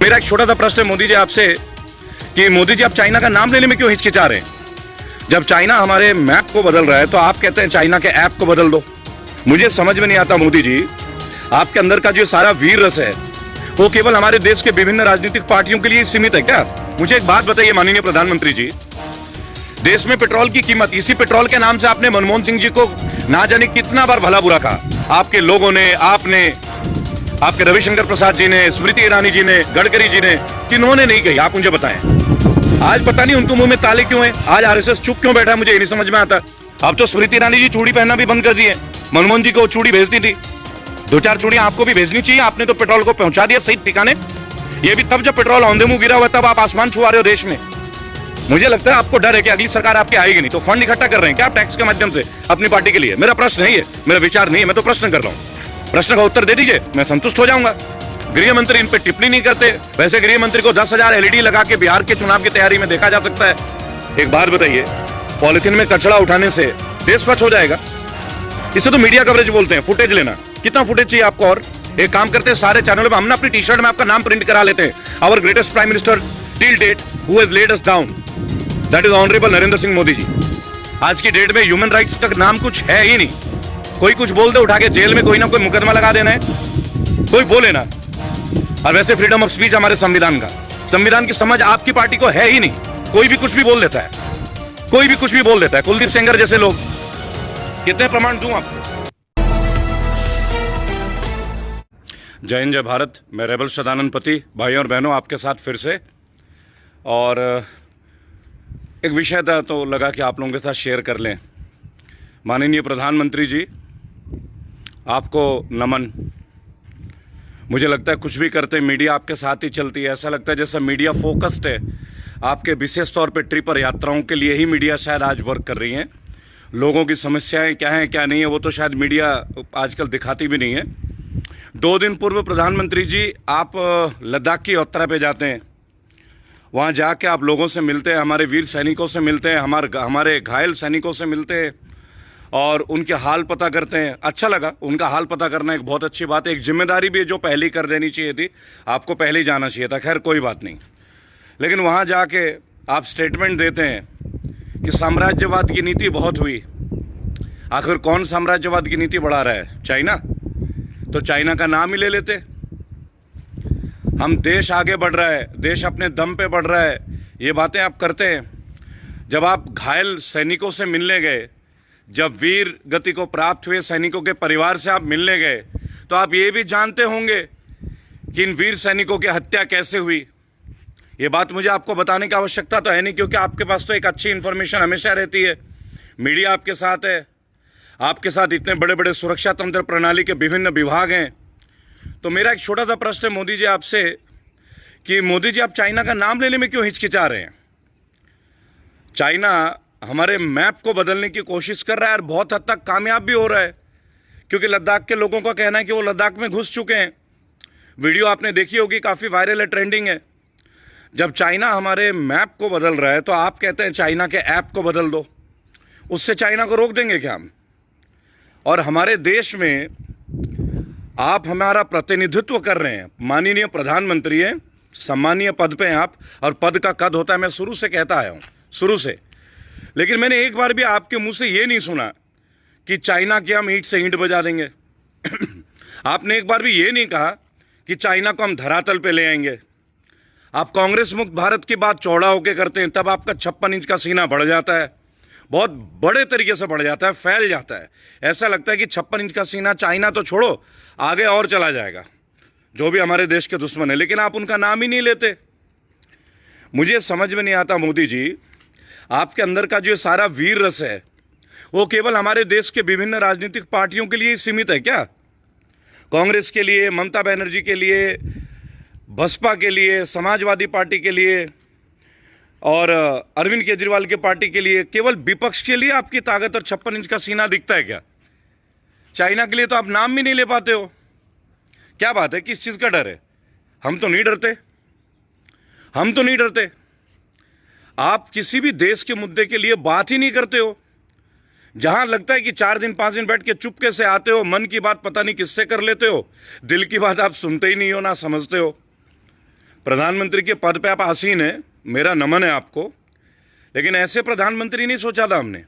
मेरा एक छोटा सा प्रश्न है मोदी जी आपसे कि मोदी जी आप चाइना का नाम लेने में क्यों हिचकिचा रहे हैं? जब चाइना हमारे मैप को बदल रहा है तो आप कहते हैं चाइना के ऐप को बदल दो। मुझे समझ में नहीं आता मोदी जी, आपके अंदर का जो सारा वीर रस है वो केवल हमारे देश के विभिन्न राजनीतिक पार्टियों के लिए सीमित है क्या? मुझे एक बात बताइए माननीय प्रधानमंत्री जी, देश में पेट्रोल की कीमत, इसी पेट्रोल के नाम से आपने मनमोहन सिंह जी को ना जाने कितना बार भला बुरा कहा। आपके लोगों ने, आपने, आपके रविशंकर प्रसाद जी ने, स्मृति ईरानी जी ने, गडकरी जी ने, किन्होंने नहीं कही? आप मुझे बताएं। आज पता नहीं उनको मुंह में ताले क्यों है, आज आरएसएस चुप क्यों बैठा है, मुझे ये नहीं समझ में आता। अब तो स्मृति ईरानी जी चूड़ी पहनना भी बंद कर दिए। मनमोहन जी को चूड़ी भेजती थी, 2-4 चूड़ियां आपको भी भेजनी चाहिए। आपने तो पेट्रोल को पहुंचा दिया सही ठिकाने। ये भी तब जब पेट्रोल औंधे मुंह गिरा हुआ, तब आप आसमान छुआ रहे हो देश में। मुझे लगता है आपको डर है कि अगली सरकार आपकी आएगी नहीं, तो फंड इकट्ठा कर रहे हैं क्या आप टैक्स के माध्यम से अपनी पार्टी के लिए? मेरा प्रश्न नहीं है, मेरा विचार नहीं है, मैं तो प्रश्न कर रहा हूं। प्रश्न का उत्तर दे दीजिए, मैं संतुष्ट हो जाऊंगा। गृह मंत्री इन पर टिप्पणी नहीं करते। वैसे गृह मंत्री को 10,000 एलईडी लगा के बिहार के चुनाव की तैयारी में देखा जा सकता है। एक बात बताइए, पॉलिथीन में कचरा उठाने से देश स्वच्छ हो जाएगा? इसे तो मीडिया कवरेज बोलते हैं, फुटेज लेना। कितना फुटेज चाहिए आपको? और एक काम करते हैं, सारे चैनलों में हम ना अपनी टी शर्ट में आपका नाम प्रिंट करा लेते हैं, our greatest prime minister till date who has led us down, that is honourable Narendra Singh Modi ji. आज की डेट में ह्यूमन राइट्स का नाम कुछ है ही नहीं। कोई कुछ बोल दे, उठा के जेल में कोई ना कोई मुकदमा लगा देना है, कोई बोले ना। और वैसे फ्रीडम ऑफ स्पीच हमारे संविधान की समझ आपकी पार्टी को है ही नहीं। कोई भी कुछ भी बोल देता है, कोई भी कुछ भी बोल देता है। कुलदीप सेंगर जैसे लोग, कितने प्रमाण दूं आपको? जय हिंद, जय भारत। मैं रेबल सदानंद पति, भाइयों और बहनों, आपके साथ फिर से। और एक विषय था तो लगा कि आप लोगों के साथ शेयर कर लें। माननीय प्रधानमंत्री जी, आपको नमन। मुझे लगता है कुछ भी करते मीडिया आपके साथ ही चलती है। ऐसा लगता है जैसा मीडिया फोकस्ड है आपके, विशेष तौर पे ट्रिप और यात्राओं के लिए ही मीडिया शायद आज वर्क कर रही है। लोगों की समस्याएं क्या हैं क्या नहीं है वो तो शायद मीडिया आजकल दिखाती भी नहीं है। 2 दिन पूर्व प्रधानमंत्री जी आप लद्दाख की यात्रा पे जाते हैं, वहाँ जाके आप लोगों से मिलते हैं, हमारे वीर सैनिकों से मिलते हैं, हमारे घायल सैनिकों से मिलते हैं और उनके हाल पता करते हैं। अच्छा लगा, उनका हाल पता करना एक बहुत अच्छी बात है। एक जिम्मेदारी भी है जो पहले ही कर देनी चाहिए थी, आपको पहले ही जाना चाहिए था। खैर कोई बात नहीं, लेकिन वहाँ जाके आप स्टेटमेंट देते हैं कि साम्राज्यवाद की नीति बहुत हुई। आखिर कौन साम्राज्यवाद की नीति बढ़ा रहा है? चाइना? तो चाइना का नाम ही ले लेते। हम देश आगे बढ़ रहा है, देश अपने दम पे बढ़ रहा है, ये बातें आप करते हैं। जब आप घायल सैनिकों से मिलने गए, जब वीर गति को प्राप्त हुए सैनिकों के परिवार से आप मिलने गए, तो आप ये भी जानते होंगे कि इन वीर सैनिकों की हत्या कैसे हुई। ये बात मुझे आपको बताने की आवश्यकता तो है नहीं, क्योंकि आपके पास तो एक अच्छी इन्फॉर्मेशन हमेशा रहती है। मीडिया आपके साथ है, आपके साथ इतने बड़े बड़े सुरक्षा तंत्र प्रणाली के विभिन्न विभाग हैं। तो मेरा एक छोटा सा प्रश्न है मोदी जी आपसे कि मोदी जी आप चाइना का नाम लेने में क्यों हिचकिचा रहे हैं? चाइना हमारे मैप को बदलने की कोशिश कर रहा है और बहुत हद तक कामयाब भी हो रहा है, क्योंकि लद्दाख के लोगों का कहना है कि वो लद्दाख में घुस चुके हैं। वीडियो आपने देखी होगी, काफ़ी वायरल है, ट्रेंडिंग है। जब चाइना हमारे मैप को बदल रहा है तो आप कहते हैं चाइना के ऐप को बदल दो। उससे चाइना को रोक देंगे क्या हम? और हमारे देश में आप हमारा प्रतिनिधित्व कर रहे हैं, माननीय प्रधानमंत्री हैं, सम्मानीय पद पे हैं आप, और पद का कद होता है, मैं शुरू से कहता आया हूँ, शुरू से। लेकिन मैंने एक बार भी आपके मुंह से ये नहीं सुना कि चाइना की हम ईंट से ईंट बजा देंगे। आपने एक बार भी ये नहीं कहा कि चाइना को हम धरातल पे ले आएंगे। आप कांग्रेस मुक्त भारत की बात चौड़ा होकर करते हैं, तब आपका 56 इंच का सीना बढ़ जाता है, बहुत बड़े तरीके से बढ़ जाता है, फैल जाता है। ऐसा लगता है कि 56 इंच का सीना चाइना तो छोड़ो, आगे और चला जाएगा, जो भी हमारे देश के दुश्मन है। लेकिन आप उनका नाम ही नहीं लेते। मुझे समझ में नहीं आता मोदी जी, आपके अंदर का जो सारा वीर रस है वो केवल हमारे देश के विभिन्न राजनीतिक पार्टियों के लिए सीमित है क्या? कांग्रेस के लिए, ममता बनर्जी के लिए, बसपा के लिए, समाजवादी पार्टी के लिए और अरविंद केजरीवाल के पार्टी के लिए, केवल विपक्ष के लिए आपकी ताकत और 56 इंच का सीना दिखता है क्या? चाइना के लिए तो आप नाम भी नहीं ले पाते हो। क्या बात है, किस चीज़ का डर है? हम तो नहीं डरते, हम तो नहीं डरते। आप किसी भी देश के मुद्दे के लिए बात ही नहीं करते हो। जहां लगता है कि 4 दिन 5 दिन बैठ के चुपके से आते हो, मन की बात पता नहीं किससे कर लेते हो, दिल की बात आप सुनते ही नहीं हो, ना समझते हो। प्रधानमंत्री के पद पे आप आसीन हैं, मेरा नमन है आपको, लेकिन ऐसे प्रधानमंत्री नहीं सोचा था हमने।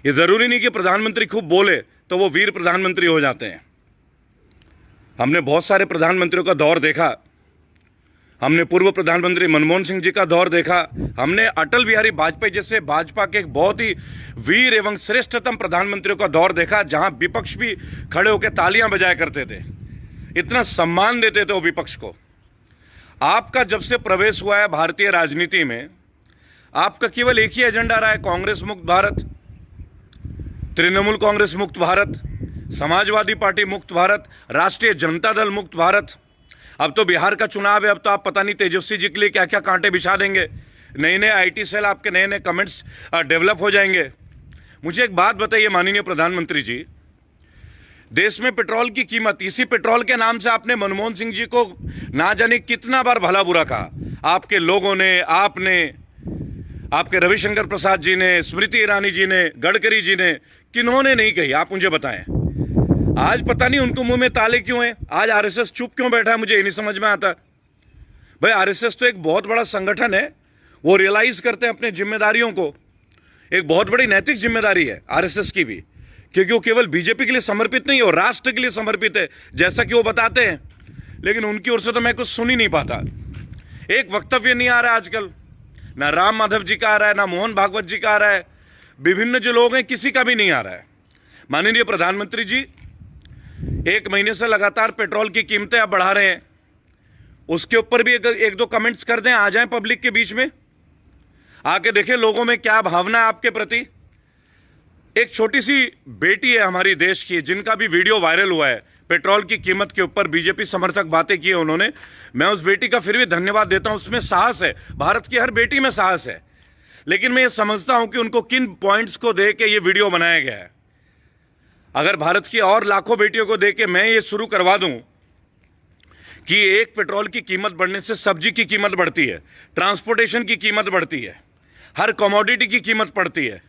ये ज़रूरी नहीं कि प्रधानमंत्री खूब बोले तो वो वीर प्रधानमंत्री हो जाते हैं। हमने बहुत सारे प्रधानमंत्रियों का दौर देखा। हमने पूर्व प्रधानमंत्री मनमोहन सिंह जी का दौर देखा। हमने अटल बिहारी वाजपेयी जैसे भाजपा के एक बहुत ही वीर एवं श्रेष्ठतम प्रधानमंत्रियों का दौर देखा, जहां विपक्ष भी खड़े होकर तालियां बजाया करते थे, इतना सम्मान देते थे वो विपक्ष को। आपका जब से प्रवेश हुआ है भारतीय राजनीति में, आपका केवल एक ही एजेंडा रहा है, कांग्रेस मुक्त भारत, तृणमूल कांग्रेस मुक्त भारत, समाजवादी पार्टी मुक्त भारत, राष्ट्रीय जनता दल मुक्त भारत। अब तो बिहार का चुनाव है, अब तो आप पता नहीं तेजस्वी जी के लिए क्या क्या कांटे बिछा देंगे, नए नए आईटी सेल, आपके नए नए कमेंट्स डेवलप हो जाएंगे। मुझे एक बात बताइए माननीय प्रधानमंत्री जी, देश में पेट्रोल की कीमत, इसी पेट्रोल के नाम से आपने मनमोहन सिंह जी को ना जाने कितना बार भला बुरा कहा। आपके लोगों ने, आपने, आपके रविशंकर प्रसाद जी ने, स्मृति ईरानी जी ने, गडकरी जी ने, किन्होंने नहीं कही, आप मुझे बताएं। आज पता नहीं उनको मुंह में ताले क्यों हैं, आज आरएसएस चुप क्यों बैठा है, मुझे ये नहीं समझ में आता। भाई आरएसएस तो एक बहुत बड़ा संगठन है, वो रियलाइज करते हैं अपने जिम्मेदारियों को। एक बहुत बड़ी नैतिक जिम्मेदारी है आरएसएस की भी, क्योंकि वो केवल बीजेपी के लिए समर्पित नहीं है, वो राष्ट्र के लिए समर्पित है, जैसा कि वो बताते हैं। लेकिन उनकी ओर से तो मैं कुछ सुन ही नहीं पाता। एक वक्तव्य नहीं आ रहा है आजकल, ना राम माधव जी का आ रहा है, ना मोहन भागवत जी का आ रहा है, विभिन्न जो लोग हैं किसी का भी नहीं आ रहा है। माननीय प्रधानमंत्री जी, एक महीने से लगातार पेट्रोल की कीमतें आप बढ़ा रहे हैं, उसके ऊपर भी एक दो कमेंट्स कर दें, आ जाएं पब्लिक के बीच में, आके देखें लोगों में क्या भावना है आपके प्रति। एक छोटी सी बेटी है हमारी देश की, जिनका भी वीडियो वायरल हुआ है, पेट्रोल की कीमत के ऊपर बीजेपी समर्थक बातें की है उन्होंने। मैं उस बेटी का फिर भी धन्यवाद देता हूं, उसमें साहस है, भारत की हर बेटी में साहस है। लेकिन मैं ये समझता हूं कि उनको किन पॉइंट्स को दे के ये वीडियो बनाया गया है। अगर भारत की और लाखों बेटियों को दे के मैं ये शुरू करवा दूं कि एक पेट्रोल की कीमत बढ़ने से सब्जी की कीमत बढ़ती है, ट्रांसपोर्टेशन की कीमत बढ़ती है, हर कमोडिटी की कीमत बढ़ती है,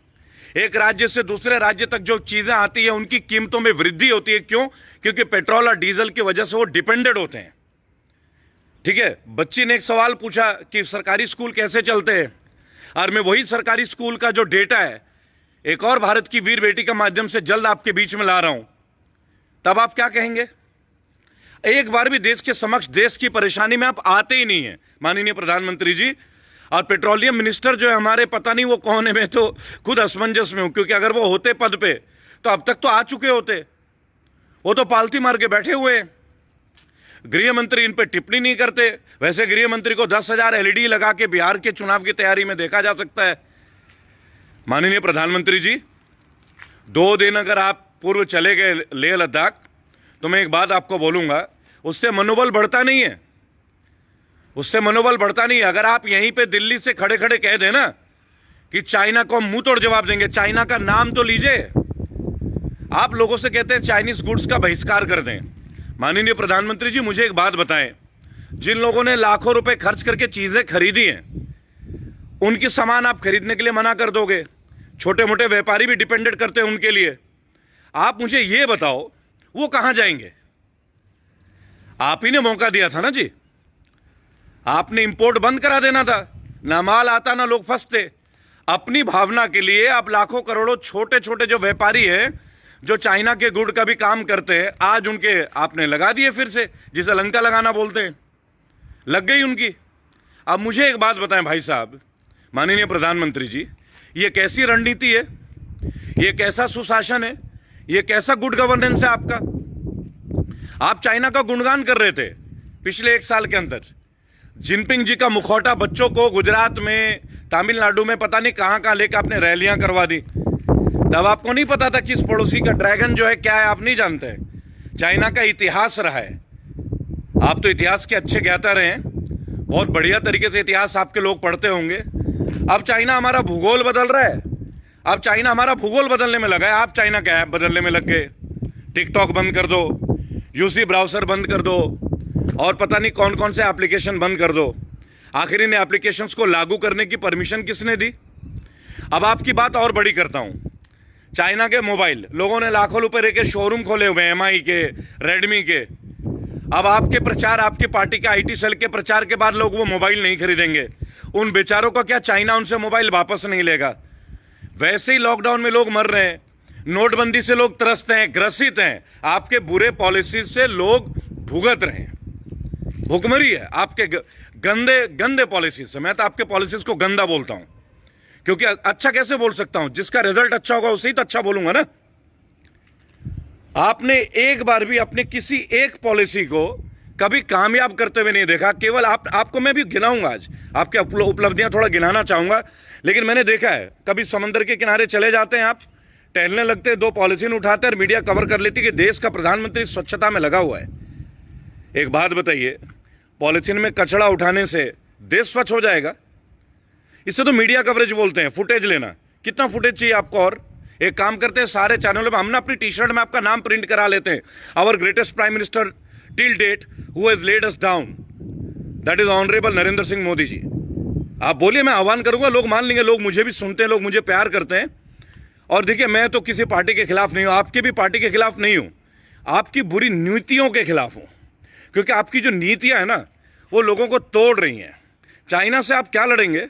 एक राज्य से दूसरे राज्य तक जो चीजें आती है उनकी कीमतों में वृद्धि होती है। क्यों? क्योंकि पेट्रोल और डीजल की वजह से वो डिपेंडेंट होते हैं। ठीक है, बच्ची ने एक सवाल पूछा कि सरकारी स्कूल कैसे चलते हैं, और मैं वही सरकारी स्कूल का जो डेटा है एक और भारत की वीर बेटी के माध्यम से जल्द आपके बीच में ला रहा हूं, तब आप क्या कहेंगे? एक बार भी देश के समक्ष देश की परेशानी में आप आते ही नहीं है माननीय प्रधानमंत्री जी। और पेट्रोलियम मिनिस्टर जो है हमारे, पता नहीं वो कौन है, मैं तो खुद असमंजस में हूं, क्योंकि अगर वो होते पद पे तो अब तक तो आ चुके होते, वो तो पालती मार के बैठे हुए हैं। गृह मंत्री इन पे टिप्पणी नहीं करते। वैसे गृह मंत्री को 10,000 एलईडी लगा के बिहार के चुनाव की तैयारी में देखा जा सकता है। माननीय प्रधानमंत्री जी, 2 दिन अगर आप पूर्व चले गए लेह लद्दाख, तो मैं एक बात आपको बोलूंगा, उससे मनोबल बढ़ता नहीं है, उससे मनोबल बढ़ता नहीं है। अगर आप यहीं पे दिल्ली से खड़े खड़े कह दें ना कि चाइना को हम मुंह तोड़ जवाब देंगे, चाइना का नाम तो लीजिए। आप लोगों से कहते हैं चाइनीज गुड्स का बहिष्कार कर दें। माननीय प्रधानमंत्री जी, मुझे एक बात बताएं, जिन लोगों ने लाखों रुपए खर्च करके चीजें खरीदी हैं, उनकी सामान आप खरीदने के लिए मना कर दोगे। छोटे मोटे व्यापारी भी डिपेंडेंट करते हैं उनके लिए। आप मुझे ये बताओ वो कहां जाएंगे? आप ही ने मौका दिया था ना जी, आपने इंपोर्ट बंद करा देना था, ना माल आता ना लोग फंसते। अपनी भावना के लिए आप लाखों करोड़ों छोटे छोटे जो व्यापारी हैं, जो चाइना के गुड़ का भी काम करते हैं, आज उनके आपने लगा दिए फिर से, जिसे लंका लगाना बोलते हैं, लग गई उनकी। अब मुझे एक बात बताएं भाई साहब, माननीय प्रधानमंत्री जी, ये कैसी रणनीति है, ये कैसा सुशासन है, ये कैसा गुड गवर्नेंस है आपका? आप चाइना का गुणगान कर रहे थे पिछले 1 साल के अंदर। जिनपिंग जी का मुखौटा बच्चों को गुजरात में, तमिलनाडु में, पता नहीं कहां कहां लेकर आपने रैलियां करवा दी। तब आपको नहीं पता था कि इस पड़ोसी का ड्रैगन जो है क्या है, आप नहीं जानते। चाइना का इतिहास रहा है, आप तो इतिहास के अच्छे ज्ञाता रहे हैं, बहुत बढ़िया तरीके से इतिहास आपके लोग पढ़ते होंगे। अब चाइना हमारा भूगोल बदल रहा है, अब चाइना हमारा भूगोल बदलने में लगा है। आप चाइना का ऐप बदलने में लग गए, टिकटॉक बंद कर दो, यूसी ब्राउजर बंद कर दो, और पता नहीं कौन कौन से एप्लीकेशन बंद कर दो। आखिर इन एप्लीकेशंस को लागू करने की परमिशन किसने दी? अब आपकी बात और बड़ी करता हूं, चाइना के मोबाइल लोगों ने लाखों रुपए लेके शोरूम खोले हुए हैं, एमआई के, रेडमी के। अब आपके प्रचार, आपकी पार्टी के आईटी सेल के प्रचार के बाद लोग वो मोबाइल नहीं खरीदेंगे। उन बेचारों का क्या, चाइना उनसे मोबाइल वापस नहीं लेगा। वैसे ही लॉकडाउन में लोग मर रहे हैं, नोटबंदी से लोग त्रस्त हैं, ग्रसित हैं, आपके बुरे पॉलिसी से लोग भुगत रहे हैं। भुखमरी है आपके गंदे गंदे पॉलिसी से। मैं तो आपके पॉलिसीज को गंदा बोलता हूं, क्योंकि अच्छा कैसे बोल सकता हूं? जिसका रिजल्ट अच्छा होगा उसे ही तो अच्छा बोलूंगा ना। आपने एक बार भी अपने किसी एक पॉलिसी को कभी कामयाब करते हुए नहीं देखा। केवल आपको मैं भी गिनाऊंगा, आज आपके उपलब्धियां थोड़ा गिनाना चाहूंगा। लेकिन मैंने देखा है, कभी समंदर के किनारे चले जाते हैं आप, टहलने लगते हैं, 2 पॉलिथीन उठाते हैं और मीडिया कवर कर लेती कि देश का प्रधानमंत्री स्वच्छता में लगा हुआ है। एक बात बताइए, पॉलिथीन में कचरा उठाने से देश स्वच्छ हो जाएगा? इसे तो मीडिया कवरेज बोलते हैं, फुटेज लेना। कितना फुटेज चाहिए आपको? और एक काम करते हैं, सारे चैनलों में हम ना अपनी टी शर्ट में आपका नाम प्रिंट करा लेते हैं, our greatest prime minister till date who has led us down, that is honourable Narendra Singh Modi ji. आप बोलिए, मैं आह्वान करूंगा, लोग मान लेंगे। लोग मुझे भी सुनते हैं, लोग मुझे प्यार करते हैं। और देखिए, मैं तो किसी पार्टी के खिलाफ नहीं हूं, आपकी भी पार्टी के खिलाफ नहीं हूं, आपकी बुरी नीतियों के खिलाफ हूं। क्योंकि आपकी जो नीतियां हैं ना, वो लोगों को तोड़ रही हैं। चाइना से आप क्या लड़ेंगे?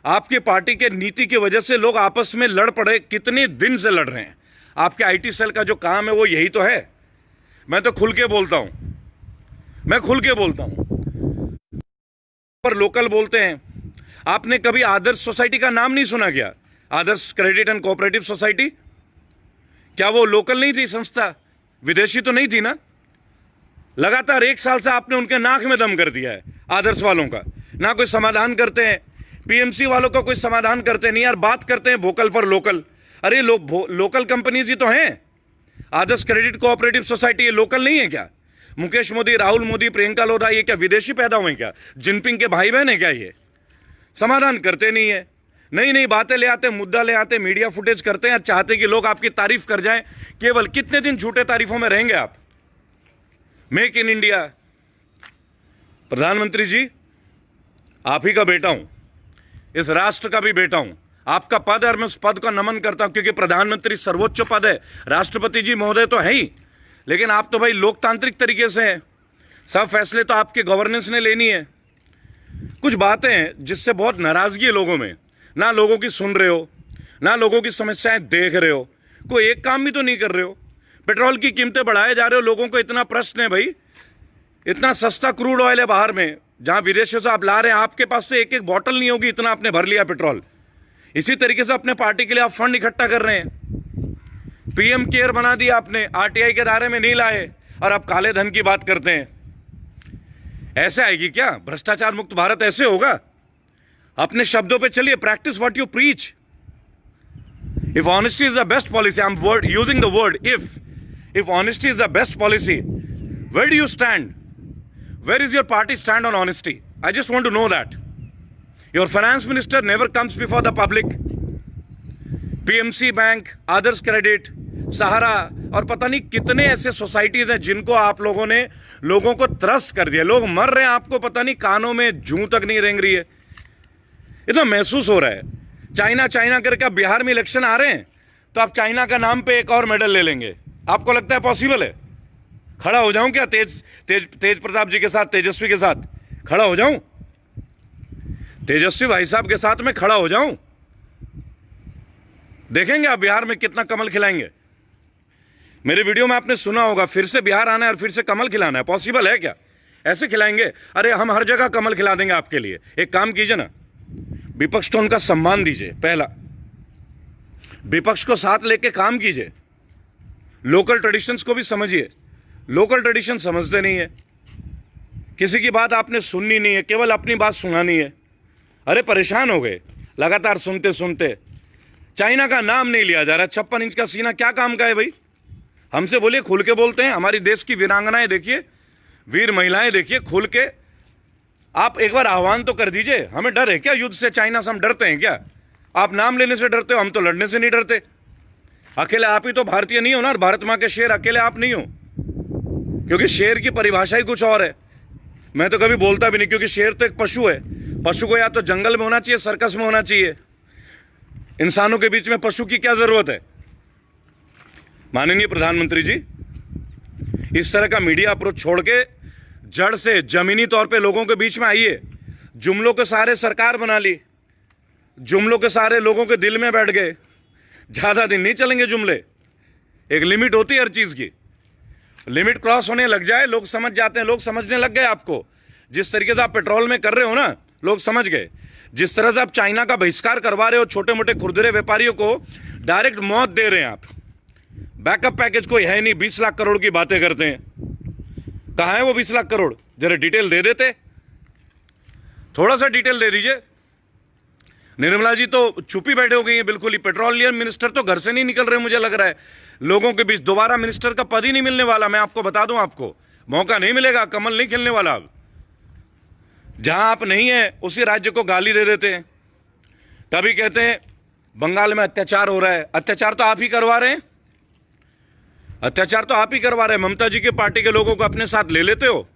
आपकी पार्टी के नीति की वजह से लोग आपस में लड़ पड़े, कितने दिन से लड़ रहे हैं। आपके आईटी सेल का जो काम है वो यही तो है। मैं तो खुल के बोलता हूं, मैं खुल के बोलता हूं। पर लोकल बोलते हैं। आपने कभी आदर्श सोसाइटी का नाम नहीं सुना क्या? आदर्श क्रेडिट एंड कोऑपरेटिव सोसाइटी, क्या वो लोकल नहीं थी संस्था? विदेशी तो नहीं थी ना? लगातार 1 साल से आपने उनके नाक में दम कर दिया है। आदर्श वालों का ना कोई समाधान करते हैं, पीएमसी वालों का कोई समाधान करते नहीं यार। बात करते हैं वोकल पर लोकल। अरे लोकल कंपनीज ही तो हैं। आदर्श क्रेडिट कोऑपरेटिव सोसाइटी ये लोकल नहीं है क्या? मुकेश मोदी, राहुल मोदी, प्रियंका लोधा, ये क्या विदेशी पैदा हुए क्या? जिनपिंग के भाई बहन है क्या? ये समाधान करते नहीं है, नई नई बातें ले आते, मुद्दा ले आते, मीडिया फुटेज करते हैं, चाहते कि लोग आपकी तारीफ कर जाएं। केवल कितने दिन झूठे तारीफों में रहेंगे आप? मेक इन इंडिया, प्रधानमंत्री जी आप ही का बेटा हूं, इस राष्ट्र का भी बेटा हूं। आपका पद है और मैं उस पद का नमन करता हूं, क्योंकि प्रधानमंत्री सर्वोच्च पद है। राष्ट्रपति जी महोदय तो है ही, लेकिन आप तो भाई लोकतांत्रिक तरीके से हैं। सब फैसले तो आपके गवर्नेंस ने लेनी है। कुछ बातें हैं जिससे बहुत नाराजगी है लोगों में। ना लोगों की सुन रहे हो, ना लोगों की समस्याएं देख रहे हो, कोई एक काम भी तो नहीं कर रहे हो। पेट्रोल की कीमतें बढ़ाए जा रहे हो। लोगों को इतना प्रश्न है भाई, इतना सस्ता क्रूड ऑयल है बाहर में, जहां विदेशों से आप ला रहे हैं, आपके पास तो एक एक बॉटल नहीं होगी, इतना आपने भर लिया पेट्रोल। इसी तरीके से अपने पार्टी के लिए आप फंड इकट्ठा कर रहे हैं। पीएम केयर बना दिया आपने, आरटीआई के दायरे में नहीं लाए, और अब काले धन की बात करते हैं। ऐसे आएगी क्या भ्रष्टाचार मुक्त भारत? ऐसे होगा? अपने शब्दों पे चलिए, practice what you preach. If honesty is the best policy, I am using the word if honesty is the best policy, where do you stand? Where is your party stand on honesty? I just want to know that. Your finance minister never comes before the public. PMC bank, Adarsh credit, Sahara और पता नहीं कितने ऐसे societies हैं जिनको आप लोगों ने लोगों को त्रस्त कर दिया। लोग मर रहे हैं, आपको पता नहीं कानों में जूं तक नहीं रेंग रही है। इतना महसूस हो रहा है। चाइना चाइना करके बिहार में इलेक्शन आ रहे हैं तो आप चाइना का नाम पे एक और मेडल ले लेंगे। आपको लगता है पॉसिबल है? खड़ा हो जाऊं क्या तेज प्रताप जी के साथ, तेजस्वी के साथ खड़ा हो जाऊं? तेजस्वी भाई साहब के साथ में खड़ा हो जाऊं? देखेंगे आप बिहार में कितना कमल खिलाएंगे। मेरे वीडियो में आपने सुना होगा, फिर से बिहार आना है और फिर से कमल खिलाना है। पॉसिबल है क्या? ऐसे खिलाएंगे? अरे हम हर जगह कमल खिला देंगे आपके लिए। एक काम कीजिए ना, विपक्ष को उनका सम्मान दीजिए। पहला, विपक्ष को साथ लेके काम कीजिए। लोकल ट्रेडिशंस को भी समझिए। लोकल ट्रेडिशन समझते नहीं है, किसी की बात आपने सुननी नहीं है, केवल अपनी बात सुनानी है। अरे परेशान हो गए लगातार सुनते सुनते। चाइना का नाम नहीं लिया जा रहा। 56 इंच का सीना क्या काम का है भाई? हमसे बोलिए, खुल के बोलते हैं। हमारी देश की वीरांगनाएं देखिए, वीर महिलाएं देखिए, खुल के आप एक बार आह्वान तो कर दीजिए। हमें डर है क्या युद्ध से? चाइना से हम डरते हैं क्या? आप नाम लेने से डरते हो, हम तो लड़ने से नहीं डरते। अकेले आप ही तो भारतीय नहीं हो ना, भारत माँ के शेर अकेले आप नहीं हो, क्योंकि शेर की परिभाषा ही कुछ और है। मैं तो कभी बोलता भी नहीं, क्योंकि शेर तो एक पशु है। पशु को या तो जंगल में होना चाहिए, सर्कस में होना चाहिए। इंसानों के बीच में पशु की क्या जरूरत है? माननीय प्रधानमंत्री जी, इस तरह का मीडिया अप्रोच छोड़ के जड़ से जमीनी तौर पे लोगों के बीच में आइए। जुमलों के सहारे सरकार बना ली, जुमलों के सहारे लोगों के दिल में बैठ गए। ज्यादा दिन नहीं चलेंगे जुमले, एक लिमिट होती है हर चीज की। लिमिट क्रॉस होने लग जाए लोग समझ जाते हैं, लोग समझने लग गए आपको। जिस तरीके से आप पेट्रोल में कर रहे हो ना, लोग समझ गए। जिस तरह से आप चाइना का बहिष्कार करवा रहे हो, छोटे मोटे खुरदरे व्यापारियों को डायरेक्ट मौत दे रहे हैं आप। बैकअप पैकेज कोई है नहीं, 20 लाख करोड़ की बातें करते हैं। कहाँ है वो 20 लाख करोड़? जरा डिटेल दे देते, थोड़ा सा डिटेल दे दीजिए। निर्मला जी तो चुप ही बैठे हो गई हैं बिल्कुल ही। पेट्रोलियम मिनिस्टर तो घर से नहीं निकल रहे, मुझे लग रहा है। लोगों के बीच दोबारा मिनिस्टर का पद ही नहीं मिलने वाला। मैं आपको बता दूं, आपको मौका नहीं मिलेगा, कमल नहीं खिलने वाला। अब जहां आप नहीं है उसी राज्य को गाली दे देते हैं। कभी कहते हैं बंगाल में अत्याचार हो रहा है। अत्याचार तो आप ही करवा रहे हैं, अत्याचार तो आप ही करवा रहे हैं। ममता जी के पार्टी के लोगों को अपने साथ ले लेते हो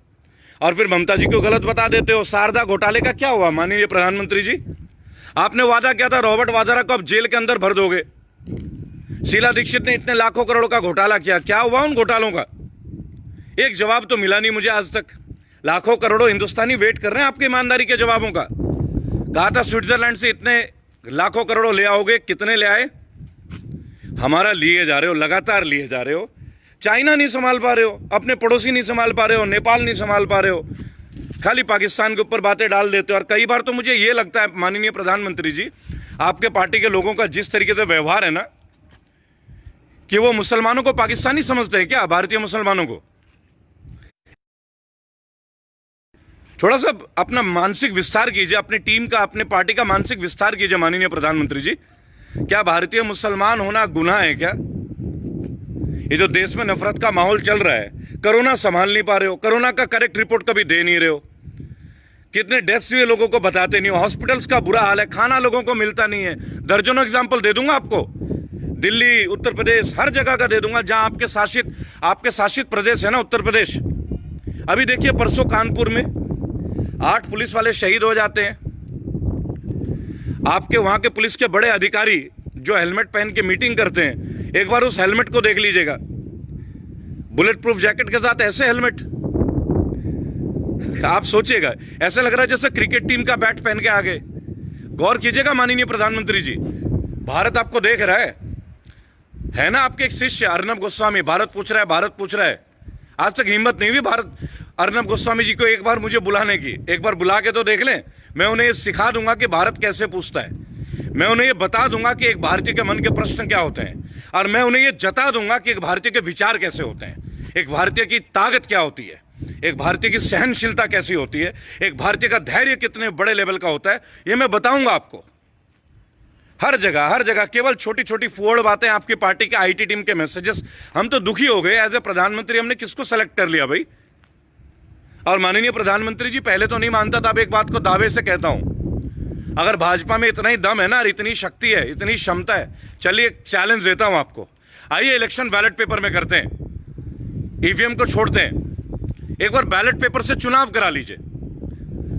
और फिर ममता जी को गलत बता देते हो। शारदा घोटाले का क्या हुआ माननीय प्रधानमंत्री जी? आपने वादा किया था रॉबर्ट वाड्रा को अब जेल के अंदर भर दोगे। शीला दीक्षित ने इतने लाखों करोड़ों का घोटाला किया, क्या हुआ उन घोटालों का? एक जवाब तो मिला नहीं मुझे आज तक। लाखों करोड़ों हिंदुस्तानी वेट कर रहे हैं आपकी ईमानदारी के जवाबों का। कहा था स्विट्जरलैंड से इतने लाखों करोड़ों ले आओगे, कितने ले आए? हमारा लिए जा रहे हो, लगातार लिए जा रहे हो। चाइना नहीं संभाल पा रहे हो, अपने पड़ोसी नहीं संभाल पा रहे हो, नेपाल नहीं संभाल पा रहे हो, खाली पाकिस्तान के ऊपर बातें डाल देते हो। और कई बार तो मुझे ये लगता है माननीय प्रधानमंत्री जी, आपके पार्टी के लोगों का जिस तरीके से व्यवहार है ना, कि वो मुसलमानों को पाकिस्तानी समझते हैं क्या? भारतीय मुसलमानों को थोड़ा सा अपना मानसिक विस्तार कीजिए, अपनी टीम का, अपने पार्टी का मानसिक विस्तार कीजिए माननीय प्रधानमंत्री जी। क्या भारतीय मुसलमान होना गुनाह है क्या? ये जो देश में नफरत का माहौल चल रहा है, कोरोना संभाल नहीं पा रहे हो, कोरोना का करेक्ट रिपोर्ट कभी दे नहीं रहे हो, कितने डेथ्स हुए लोगों को बताते नहीं हो, हॉस्पिटल्स का बुरा हाल है, खाना लोगों को मिलता नहीं है। दर्जनों एग्जाम्पल दे दूंगा आपको, दिल्ली, उत्तर प्रदेश, हर जगह का दे दूंगा जहां आपके शासित प्रदेश है ना, उत्तर प्रदेश। अभी देखिए परसों कानपुर में 8 पुलिस वाले शहीद हो जाते हैं। आपके वहां के पुलिस के बड़े अधिकारी जो हेलमेट पहन के मीटिंग करते हैं, एक बार उस हेलमेट को देख लीजिएगा। बुलेट प्रूफ जैकेट के साथ ऐसे हेलमेट, आप सोचिएगा, ऐसे लग रहा है जैसे क्रिकेट टीम का बैट पहन के आ गए। गौर कीजिएगा माननीय प्रधानमंत्री जी, भारत आपको देख रहा है ना। आपके एक शिष्य अर्नब गोस्वामी भारत पूछ रहा है, भारत पूछ रहा है। आज तक हिम्मत नहीं हुई भारत अर्नब गोस्वामी जी को एक बार मुझे बुलाने की। एक बार बुला के तो देख लें, मैं उन्हें ये सिखा दूंगा कि भारत कैसे पूछता है। मैं उन्हें ये बता दूंगा कि एक भारतीय के मन के प्रश्न क्या होते हैं, और मैं उन्हें ये जता दूंगा कि एक भारतीय के विचार कैसे होते हैं, एक भारतीय की ताकत क्या होती है, एक भारतीय की सहनशीलता कैसी होती है, एक भारतीय का धैर्य कितने बड़े लेवल का होता है, ये मैं बताऊंगा आपको। हर जगह केवल छोटी छोटी फुअड़ बातें, आपकी पार्टी के आईटी टीम के मैसेजेस। हम तो दुखी हो गए एज ए प्रधानमंत्री, हमने किसको सेलेक्ट कर लिया भाई? और माननीय प्रधानमंत्री जी, पहले तो नहीं मानता था, अब एक बात को दावे से कहता हूं, अगर भाजपा में इतना ही दम है ना, इतनी शक्ति है, इतनी क्षमता है, चलिए एक चैलेंज देता हूं आपको। आइए इलेक्शन बैलेट पेपर में करते हैं, ईवीएम को छोड़ते हैं, एक बार बैलेट पेपर से चुनाव करा लीजिए।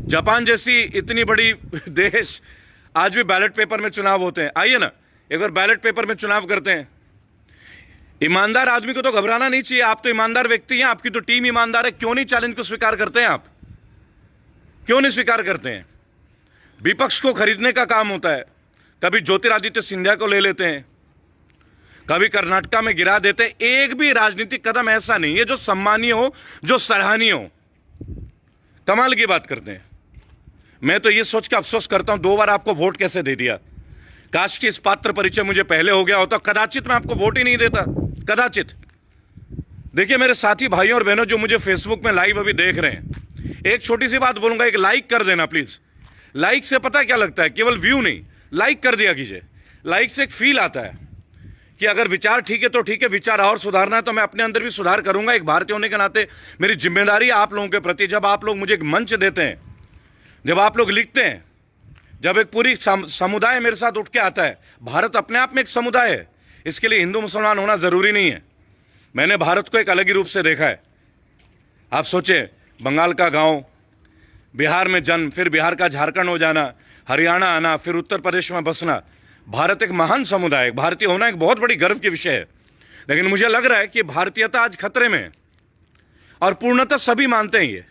जापान जैसी इतनी बड़ी देश, आज भी बैलेट पेपर में चुनाव होते हैं। आइए ना, एक बार बैलेट पेपर में चुनाव करते हैं। ईमानदार आदमी को तो घबराना नहीं चाहिए। आप तो ईमानदार व्यक्ति हैं, आपकी तो टीम ईमानदार है। क्यों नहीं चैलेंज को स्वीकार करते हैं आप? क्यों नहीं स्वीकार करते हैं? विपक्ष को खरीदने का काम होता है। कभी ज्योतिरादित्य सिंधिया को ले लेते हैं, कभी कर्नाटका में गिरा देते हैं। एक भी राजनीतिक कदम ऐसा नहीं है जो सम्मानीय हो, जो सराहनीय हो। कमाल की बात करते हैं। मैं तो ये सोच के अफसोस करता हूं, 2 बार आपको वोट कैसे दे दिया। काश कि इस पात्र परिचय मुझे पहले हो गया होता, कदाचित मैं आपको वोट ही नहीं देता, कदाचित। देखिए मेरे साथी भाइयों और बहनों जो मुझे फेसबुक में लाइव अभी देख रहे हैं, एक छोटी सी बात बोलूंगा, एक लाइक कर देना प्लीज। लाइक से पता क्या लगता है? केवल व्यू नहीं, लाइक कर दिया कीजिए। लाइक से एक फील आता है कि अगर विचार ठीक है तो ठीक है, विचार और सुधारना है तो मैं अपने अंदर भी सुधार करूंगा। एक भारतीय होने के नाते मेरी जिम्मेदारी है आप लोगों के प्रति। जब आप लोग मुझे एक मंच देते हैं, जब आप लोग लिखते हैं, जब एक पूरी समुदाय मेरे साथ उठ के आता है, भारत अपने आप में एक समुदाय है, इसके लिए हिंदू मुसलमान होना जरूरी नहीं है। मैंने भारत को एक अलग ही रूप से देखा है। आप सोचे, बंगाल का गांव, बिहार में जन्म, फिर बिहार का झारखंड हो जाना, हरियाणा आना, फिर उत्तर प्रदेश में बसना। भारत एक महान समुदाय है, भारतीय होना एक बहुत बड़ी गर्व की विषय है। लेकिन मुझे लग रहा है कि भारतीयता आज खतरे में है, और पूर्णतः सभी मानते हैं ये।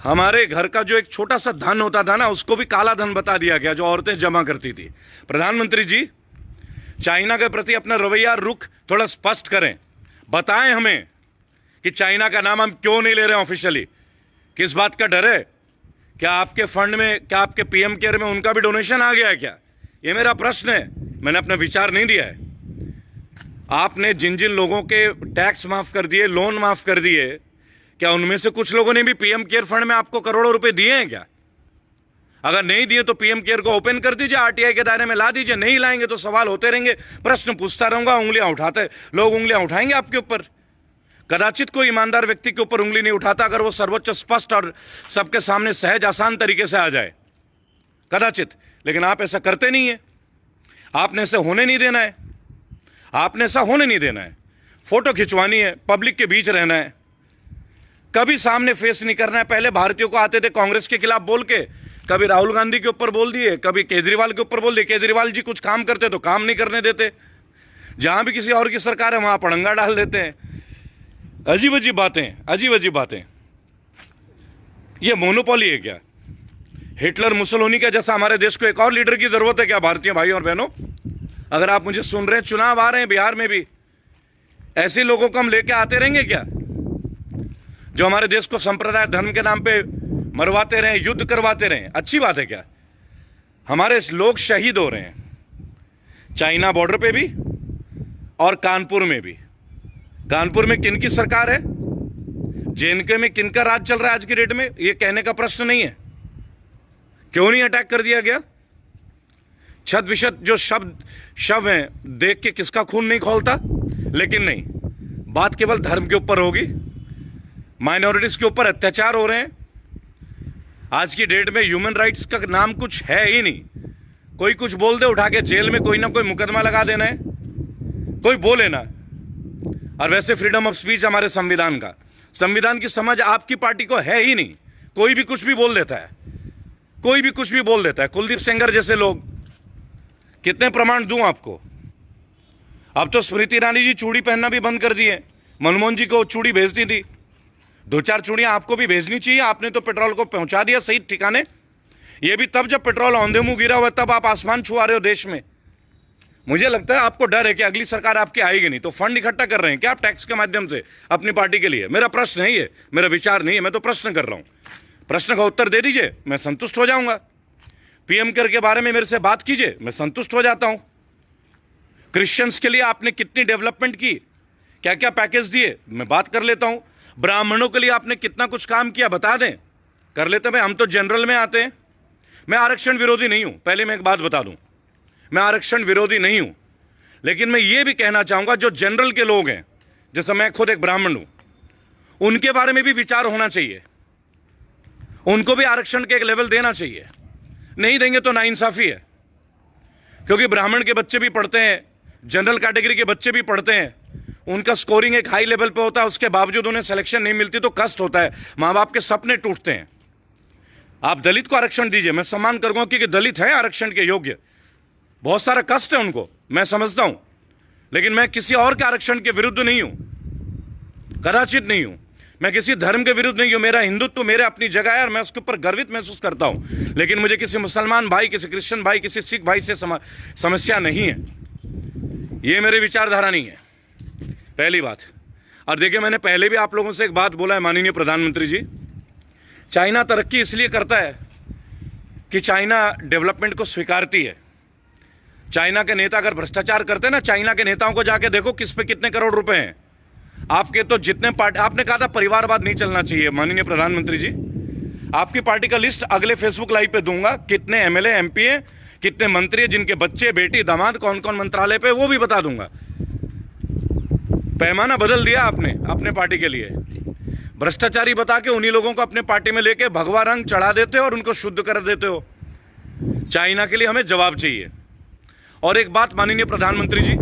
हमारे घर का जो एक छोटा सा धन होता था ना, उसको भी काला धन बता दिया गया, जो औरतें जमा करती थी। प्रधानमंत्री जी, चाइना के प्रति अपना रवैया रुख थोड़ा स्पष्ट करें। बताएं हमें कि चाइना का नाम हम क्यों नहीं ले रहे हैं ऑफिशियली। किस बात का डर है? क्या आपके फंड में, क्या आपके पीएम केयर में उनका भी डोनेशन आ गया है क्या? ये मेरा प्रश्न है, मैंने अपना विचार नहीं दिया है। आपने जिन जिन लोगों के टैक्स माफ कर दिए, लोन माफ कर दिए, क्या उनमें से कुछ लोगों ने भी पीएम केयर फंड में आपको करोड़ों रुपए दिए हैं क्या? अगर नहीं दिए तो पीएम केयर को ओपन कर दीजिए, आरटीआई के दायरे में ला दीजिए। नहीं लाएंगे तो सवाल होते रहेंगे, प्रश्न पूछता रहूंगा, उंगलियां उठाते लोग उंगलियां उठाएंगे आपके ऊपर। कदाचित कोई ईमानदार व्यक्ति के ऊपर उंगली नहीं उठाता अगर वो सर्वोच्च, स्पष्ट और सबके सामने सहज आसान तरीके से आ जाए, कदाचित। लेकिन आप ऐसा करते नहीं है। आपने ऐसा होने नहीं देना है, आपने ऐसा होने नहीं देना है। फोटो खिंचवानी है, पब्लिक के बीच रहना है, कभी सामने फेस नहीं करना है। पहले भारतीयों को आते थे कांग्रेस के खिलाफ बोल के, कभी राहुल गांधी के ऊपर बोल दिए, कभी केजरीवाल के ऊपर बोल दिए। केजरीवाल जी कुछ काम करते तो काम नहीं करने देते, जहां भी किसी और की सरकार है वहां पड़ंगा डाल देते हैं। अजीब अजीब बातें, अजीब अजीब बातें। ये मोनोपोली है क्या? हिटलर मुसोलिनी का जैसा हमारे देश को एक और लीडर की जरूरत है क्या भारतीय भाइयों और बहनों? अगर आप मुझे सुन रहे हैं, चुनाव आ रहे हैं बिहार में भी, ऐसे लोगों को हम लेके आते रहेंगे क्या, जो हमारे देश को संप्रदाय धर्म के नाम पे मरवाते रहे, युद्ध करवाते रहे? अच्छी बात है क्या? हमारे लोग शहीद हो रहे हैं, चाइना बॉर्डर पे भी और कानपुर में भी। कानपुर में किन की सरकार है, जेएनके में किन का राज चल रहा है आज की डेट में, ये कहने का प्रश्न नहीं है। क्यों नहीं अटैक कर दिया गया? छत विशत जो शव हैं, देख के किसका खून नहीं खौलता? लेकिन नहीं, बात केवल धर्म के ऊपर होगी, माइनॉरिटीज के ऊपर अत्याचार हो रहे हैं। आज की डेट में ह्यूमन राइट्स का नाम कुछ है ही नहीं। कोई कुछ बोल दे, उठा के जेल में कोई ना कोई मुकदमा लगा देना है, कोई बोले ना। और वैसे फ्रीडम ऑफ स्पीच हमारे संविधान का, संविधान की समझ आपकी पार्टी को है ही नहीं। कोई भी कुछ भी बोल देता है, कोई भी कुछ भी बोल देता है। कुलदीप सेंगर जैसे लोग, कितने प्रमाण दूं आपको? अब तो स्मृति ईरानी जी चूड़ी पहनना भी बंद कर दिए। मनमोहन जी को चूड़ी भेजती थी, 2-4 चूड़ियां आपको भी भेजनी चाहिए। आपने तो पेट्रोल को पहुंचा दिया सही ठिकाने। ये भी तब जब पेट्रोल औंधे मुंह गिरा हुआ, तब आप आसमान छुआ रहे हो देश में। मुझे लगता है आपको डर है कि अगली सरकार आपकी आएगी नहीं, तो फंड इकट्ठा कर रहे हैं क्या आप टैक्स के माध्यम से अपनी पार्टी के लिए? मेरा प्रश्न है ये, मेरा विचार नहीं है, मैं तो प्रश्न कर रहा हूं। प्रश्न का उत्तर दे दीजिए, मैं संतुष्ट हो जाऊंगा। पीएम केयर के बारे में मेरे से बात कीजिए, मैं संतुष्ट हो जाता हूं। क्रिश्चियंस के लिए आपने कितनी डेवलपमेंट की, क्या क्या पैकेज दिए, मैं बात कर लेता हूं। ब्राह्मणों के लिए आपने कितना कुछ काम किया, बता दें, कर लेते भाई। हम तो जनरल में आते हैं। मैं आरक्षण विरोधी नहीं हूं, पहले मैं एक बात बता दूं, मैं आरक्षण विरोधी नहीं हूं। लेकिन मैं ये भी कहना चाहूंगा, जो जनरल के लोग हैं, जैसे मैं खुद एक ब्राह्मण हूं, उनके बारे में भी विचार होना चाहिए। उनको भी आरक्षण के एक लेवल देना चाहिए। नहीं देंगे तो नाइंसाफी है, क्योंकि ब्राह्मण के बच्चे भी पढ़ते हैं, जनरल कैटेगरी के बच्चे भी पढ़ते हैं, उनका स्कोरिंग एक हाई लेवल पे होता है, उसके बावजूद उन्हें सिलेक्शन नहीं मिलती तो कष्ट होता है, माँ बाप के सपने टूटते हैं। आप दलित को आरक्षण दीजिए, मैं सम्मान करूंगा, क्योंकि दलित है आरक्षण के योग्य। बहुत सारा कष्ट है उनको, मैं समझता हूं, लेकिन मैं किसी और के आरक्षण के विरुद्ध नहीं हूं, कदाचित नहीं हूं। मैं किसी धर्म के विरुद्ध नहीं हूं। मेरा हिंदुत्व मेरे अपनी जगह है और मैं उसके ऊपर गर्वित महसूस करता हूं। लेकिन मुझे किसी मुसलमान भाई, किसी क्रिश्चियन भाई, किसी सिख भाई से समस्या नहीं है। ये मेरी विचारधारा नहीं है, पहली बात। और देखिए, मैंने पहले भी आप लोगों से एक बात बोला है, माननीय प्रधानमंत्री जी, चाइना तरक्की इसलिए करता है कि चाइना डेवलपमेंट को स्वीकारती है। चाइना के नेता अगर भ्रष्टाचार करते हैं ना, चाइना के नेताओं को जाके देखो किस पे कितने करोड़ रुपए हैं। आपके तो जितने पार्टी, आपने कहा था परिवारवाद नहीं चलना चाहिए, माननीय प्रधानमंत्री जी, आपकी पार्टी का लिस्ट अगले फेसबुक लाइव पे दूंगा, कितने एमएलए एमपी हैं, कितने मंत्री हैं, जिनके बच्चे बेटी दामाद कौन कौन मंत्रालय पे, वो भी बता दूंगा। पैमाना बदल दिया आपने अपने पार्टी के लिए। भ्रष्टाचारी बता के उन्हीं लोगों को अपने पार्टी में लेके भगवा रंग चढ़ा देते हो और उनको शुद्ध कर देते हो। चाइना के लिए हमें जवाब चाहिए। और एक बात माननीय प्रधानमंत्री जी,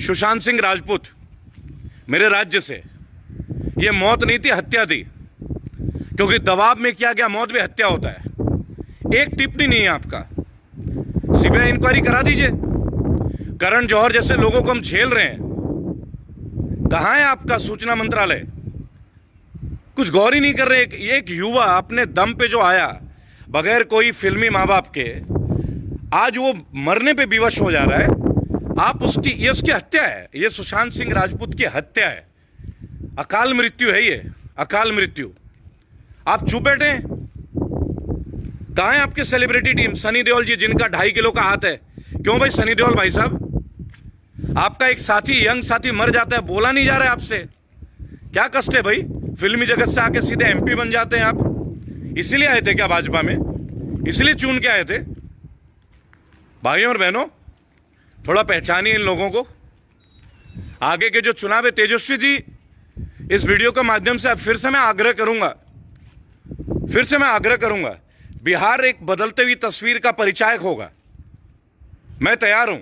सुशांत सिंह राजपूत मेरे राज्य से, ये मौत नहीं थी, हत्या थी, क्योंकि दबाव में किया गया, मौत भी हत्या होता है। एक टिप्पणी नहीं है आपका, सीबीआई इंक्वायरी करा दीजिए। करण जौहर जैसे लोगों को हम झेल रहे हैं, कहां है आपका सूचना मंत्रालय? कुछ गौर ही नहीं कर रहे। एक युवा अपने दम पे जो आया, बगैर कोई फिल्मी माँ बाप के, आज वो मरने पे विवश हो जा रहा है। आप ये उसकी हत्या है, ये सुशांत सिंह राजपूत की हत्या है, अकाल मृत्यु है ये, अकाल मृत्यु। आप चुप बैठे हैं। कहाँ है आपके सेलिब्रिटी टीम? सनी देओल जी, जिनका 2.5 किलो का हाथ है। क्यों भाई सनी देओल भाई साहब, आपका एक साथी, यंग साथी मर जाता है, बोला नहीं जा रहा है आपसे। क्या कष्ट है भाई? फिल्मी जगत से आके सीधे MP बन जाते हैं आप। इसीलिए आए थे क्या भाजपा में? इसलिए चुन के आए थे? भाइयों और बहनों, थोड़ा पहचानिए इन लोगों को। आगे के जो चुनाव है, तेजस्वी जी, इस वीडियो के माध्यम से फिर से मैं आग्रह करूंगा, बिहार एक बदलते हुई तस्वीर का परिचायक होगा। मैं तैयार हूं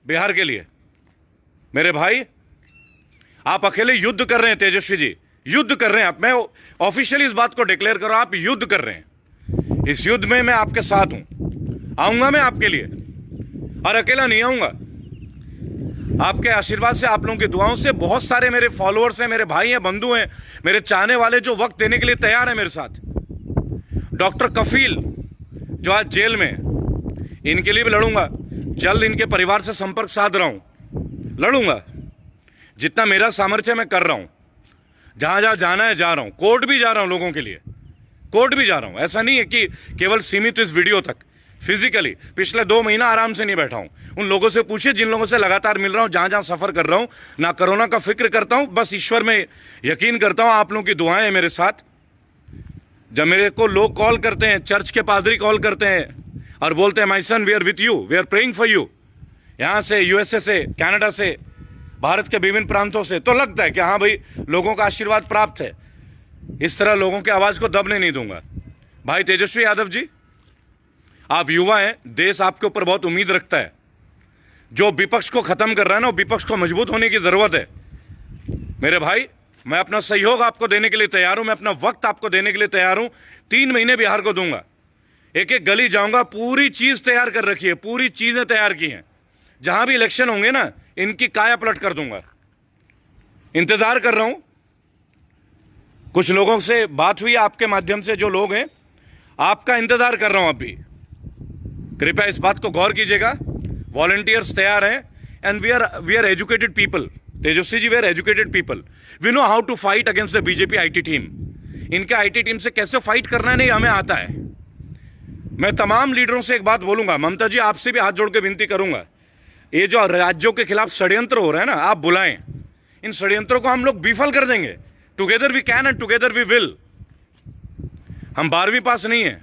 बिहार के लिए। मेरे भाई, आप अकेले युद्ध कर रहे हैं, तेजस्वी जी, युद्ध कर रहे हैं आप। मैं ऑफिशियली इस बात को डिक्लेयर कर रहा हूं, आप युद्ध कर रहे हैं। इस युद्ध में मैं आपके साथ हूं, आऊंगा मैं आपके लिए, और अकेला नहीं आऊंगा। आपके आशीर्वाद से, आप लोगों की दुआओं से बहुत सारे मेरे फॉलोअर्स हैं, मेरे भाई हैं, बंधु हैं, मेरे चाहने वाले जो वक्त देने के लिए तैयार हैं मेरे साथ। डॉक्टर कफील जो आज जेल में, इनके लिए भी लड़ूंगा। जल्द इनके परिवार से संपर्क साध रहा हूं, लड़ूंगा। जितना मेरा सामर्थ्य मैं कर रहा हूं, जहां जहां जाना है जा रहा हूं, कोर्ट भी जा रहा हूं लोगों के लिए, कोर्ट भी जा रहा हूं। ऐसा नहीं है कि केवल सीमित इस वीडियो तक। फिजिकली पिछले 2 महीना आराम से नहीं बैठा हूं। उन लोगों से पूछिए जिन लोगों से लगातार मिल रहा हूं, जहां जहां सफर कर रहा हूं। ना कोरोना का फिक्र करता हूं, बस ईश्वर में यकीन करता हूं। आप लोगों की दुआएं हैं मेरे साथ। जब मेरे को लोग कॉल करते हैं, चर्च के पादरी कॉल करते हैं और बोलते हैं, my son we are with you, we are praying for you, यहां से, USA से, कनाडा से, भारत के विभिन्न प्रांतों से, तो लगता है कि हाँ भाई, लोगों का आशीर्वाद प्राप्त है। इस तरह लोगों की आवाज को दबने नहीं दूंगा। भाई तेजस्वी यादव जी, आप युवा हैं, देश आपके ऊपर बहुत उम्मीद रखता है। जो विपक्ष को खत्म कर रहा है ना, वो विपक्ष को मजबूत होने की जरूरत है। मेरे भाई, मैं अपना सहयोग आपको देने के लिए तैयार हूं, मैं अपना वक्त आपको देने के लिए तैयार हूं। 3 महीने बिहार को दूंगा, एक एक गली जाऊंगा, पूरी चीज तैयार कर रखी है, पूरी चीजें तैयार की हैं। जहां भी इलेक्शन होंगे ना, इनकी काया पलट कर दूंगा। इंतजार कर रहा हूं। कुछ लोगों से बात हुई आपके माध्यम से, जो लोग हैं, आपका इंतजार कर रहा हूं अभी। कृपया इस बात को गौर कीजिएगा। वॉलंटियर्स तैयार हैं, and we are educated people. Tejashwi ji, we are educated people, we know how to fight against the BJP IT team. इनके IT टीम से कैसे फाइट करना है, नहीं हमें आता है। मैं तमाम लीडरों से एक बात बोलूंगा, ममता जी आपसे भी हाथ जोड़ के विनती करूंगा, ये जो राज्यों के खिलाफ षड्यंत्र हो रहा है ना, आप बुलाएं। इन षड्यंत्रों को हम लोग विफल कर देंगे। Together we can and together we will. हम 12वीं पास नहीं है।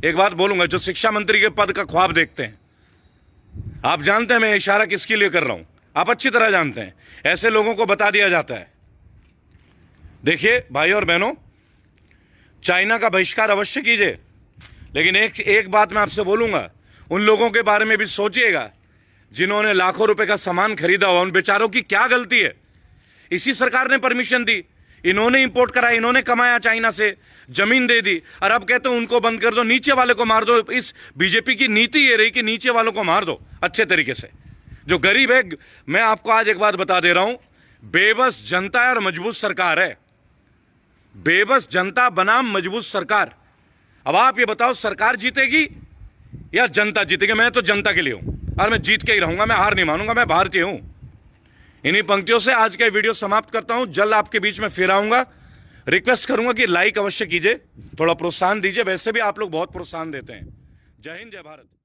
एक बात बोलूंगा, जो शिक्षा मंत्री के पद का ख्वाब देखते हैं, आप जानते हैं मैं इशारा किसके लिए कर रहा हूं, आप अच्छी तरह जानते हैं। ऐसे लोगों को बता दिया जाता है। देखिए भाई और बहनों, चाइना का बहिष्कार अवश्य कीजिए, लेकिन एक बात मैं आपसे बोलूंगा, उन लोगों के बारे में भी सोचिएगा जिन्होंने लाखों रुपए का सामान खरीदा हुआ। उन बेचारों की क्या गलती है? इसी सरकार ने परमिशन दी, इन्होंने इंपोर्ट कराया, इन्होंने कमाया, चाइना से जमीन दे दी, और अब कहते हो उनको बंद कर दो, नीचे वाले को मार दो। इस बीजेपी की नीति ये रही कि नीचे वालों को मार दो अच्छे तरीके से। जो गरीब है, मैं आपको आज एक बात बता दे रहा हूं, बेबस जनता है और मजबूत सरकार है। बेबस जनता बनाम मजबूत सरकार। अब आप ये बताओ, सरकार जीतेगी या जनता जीतेगी? मैं तो जनता के लिए हूं, और मैं जीत के ही रहूंगा, मैं हार नहीं मानूंगा, मैं भारतीय हूं। इन्हीं पंक्तियों से आज का वीडियो समाप्त करता हूं। जल्द आपके बीच में फिर आऊंगा। रिक्वेस्ट करूंगा कि लाइक अवश्य कीजिए, थोड़ा प्रोत्साहन दीजिए, वैसे भी आप लोग बहुत प्रोत्साहन देते हैं। जय हिंद, जय भारत।